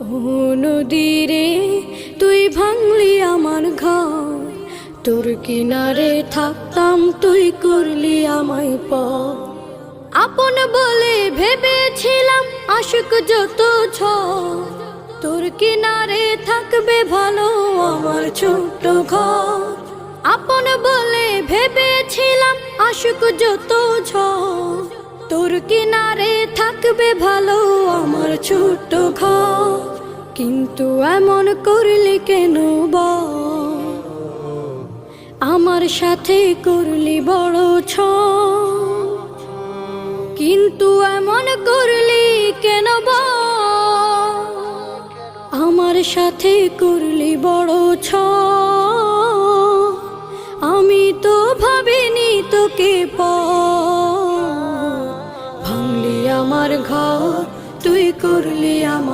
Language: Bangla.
ও নদীরে তুই ভাঙলি আমার ঘর, তোর কিনারে থাকতাম তুই করলি আমায় পর। আপন বলে ভেবেছিলাম আশুক যত ঝড়, তোর কিনারে থাকবে ভালো আমার ছোট্ট ঘর। আপন বলে ভেবেছিলাম আশুক যত ঝড়, তোর কিনারে থাকবে ভালো আমার ছোট্ট ঘর। কিন্তু এমন করলি কেন বল, আমার সাথে করলি বড় ছল। কিন্তু এমন করলি কেন বল, আমার সাথে করলি বড় ছল। আমি তো ভাবিনি তোকে পর, ভাঙলি আমার ঘর তুই করলি আমার